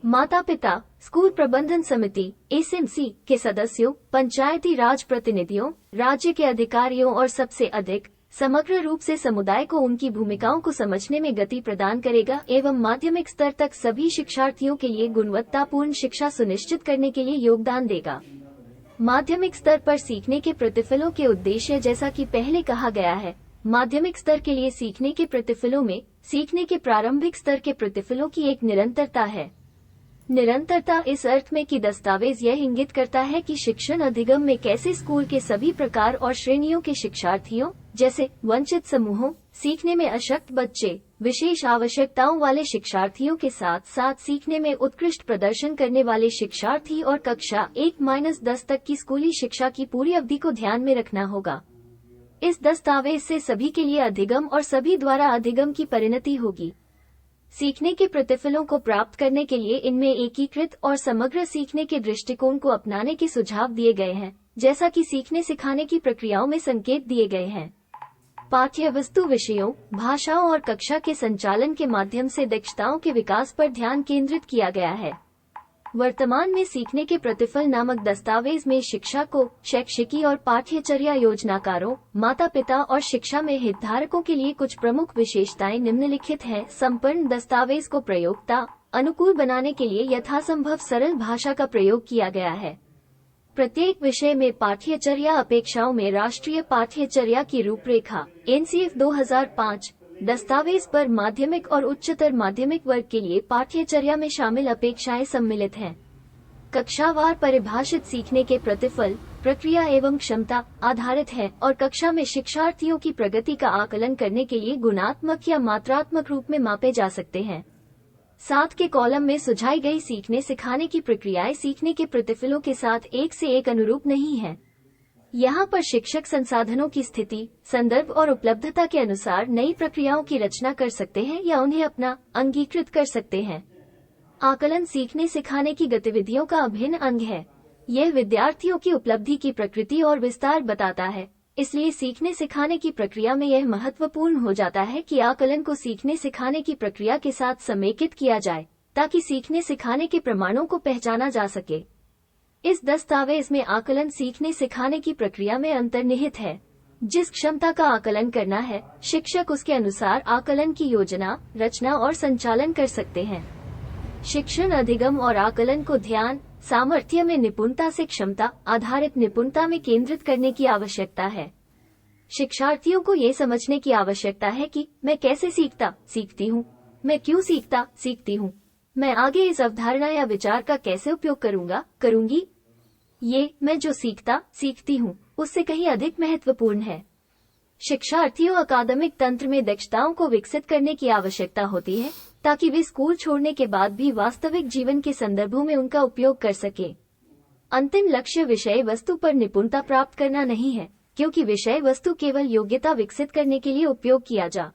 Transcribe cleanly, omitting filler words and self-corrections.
माता पिता, स्कूल प्रबंधन समिति एसएमसी के सदस्यों, पंचायती राज प्रतिनिधियों, राज्य के अधिकारियों और सबसे अधिक समग्र रूप से समुदाय को उनकी भूमिकाओं को समझने में गति प्रदान करेगा एवं माध्यमिक स्तर तक सभी शिक्षार्थियों के लिए गुणवत्तापूर्ण शिक्षा सुनिश्चित करने के लिए योगदान देगा। माध्यमिक स्तर पर सीखने के प्रतिफलों के उद्देश्य, जैसा कि पहले कहा गया है, माध्यमिक स्तर के लिए सीखने के प्रतिफलों में सीखने के प्रारंभिक स्तर के प्रतिफलों की एक निरंतरता है। निरंतरता इस अर्थ में कि दस्तावेज यह इंगित करता है कि शिक्षण अधिगम में कैसे स्कूल के सभी प्रकार और श्रेणियों के शिक्षार्थियों, जैसे वंचित समूहों, सीखने में अशक्त बच्चे, विशेष आवश्यकताओं वाले शिक्षार्थियों के साथ साथ सीखने में उत्कृष्ट प्रदर्शन करने वाले शिक्षार्थी और कक्षा 1-10 तक की स्कूली शिक्षा की पूरी अवधि को ध्यान में रखना होगा। इस दस्तावेज से सभी के लिए अधिगम और सभी द्वारा अधिगम की परिणति होगी। सीखने के प्रतिफलों को प्राप्त करने के लिए इनमें एकीकृत और समग्र सीखने के दृष्टिकोण को अपनाने के सुझाव दिए गए हैं, जैसा कि सीखने सिखाने की प्रक्रियाओं में संकेत दिए गए हैं। पाठ्य वस्तु विषयों, भाषाओं और कक्षा के संचालन के माध्यम से दक्षताओं के विकास पर ध्यान केंद्रित किया गया है। वर्तमान में सीखने के प्रतिफल नामक दस्तावेज में शिक्षा को शैक्षिकी और पाठ्यचर्या योजनाकारों, माता पिता और शिक्षा में हितधारकों के लिए कुछ प्रमुख विशेषताएं निम्नलिखित हैं। संपूर्ण दस्तावेज को प्रयोक्ता अनुकूल बनाने के लिए यथासंभव सरल भाषा का प्रयोग किया गया है। प्रत्येक विषय में पाठ्यचर्या अपेक्षाओं में राष्ट्रीय पाठ्यचर्या की रूपरेखा एनसीएफ 2005 दस्तावेज पर माध्यमिक और उच्चतर माध्यमिक वर्ग के लिए पाठ्यचर्या में शामिल अपेक्षाएं सम्मिलित हैं। कक्षावार परिभाषित सीखने के प्रतिफल प्रक्रिया एवं क्षमता आधारित है और कक्षा में शिक्षार्थियों की प्रगति का आकलन करने के लिए गुणात्मक या मात्रात्मक रूप में मापे जा सकते हैं। 7 के कॉलम में सुझाई गई सीखने सिखाने की प्रक्रियाएं सीखने के प्रतिफलों के साथ एक से एक अनुरूप नहीं है। यहाँ पर शिक्षक संसाधनों की स्थिति, संदर्भ और उपलब्धता के अनुसार नई प्रक्रियाओं की रचना कर सकते हैं या उन्हें अपना अंगीकृत कर सकते हैं। आकलन सीखने सिखाने की गतिविधियों का अभिन्न अंग है। यह विद्यार्थियों की उपलब्धि की प्रकृति और विस्तार बताता है, इसलिए सीखने सिखाने की प्रक्रिया में यह महत्वपूर्ण हो जाता है कि आकलन को सीखने सिखाने की प्रक्रिया के साथ समेकित किया जाए ताकि सीखने सिखाने के प्रमाणों को पहचाना जा सके। इस दस्तावेज में आकलन सीखने सिखाने की प्रक्रिया में अंतर्निहित है। जिस क्षमता का आकलन करना है, शिक्षक उसके अनुसार आकलन की योजना, रचना और संचालन कर सकते हैं। शिक्षण अधिगम और आकलन को ध्यान, सामर्थ्य में निपुणता से क्षमता आधारित निपुणता में केंद्रित करने की आवश्यकता है। शिक्षार्थियों को ये समझने की आवश्यकता है कि मैं कैसे सीखती हूँ, मैं क्यों सीखती हूँ, मैं आगे इस अवधारणा या विचार का कैसे उपयोग करूंगी। ये मैं जो सीखती हूँ उससे कहीं अधिक महत्वपूर्ण है। शिक्षार्थियों अकादमिक तंत्र में दक्षताओं को विकसित करने की आवश्यकता होती है ताकि वे स्कूल छोड़ने के बाद भी वास्तविक जीवन के संदर्भों में उनका उपयोग कर सके। अंतिम लक्ष्य विषय वस्तु पर निपुणता प्राप्त करना नहीं है, क्योंकि विषय वस्तु केवल योग्यता विकसित करने के लिए उपयोग किया जा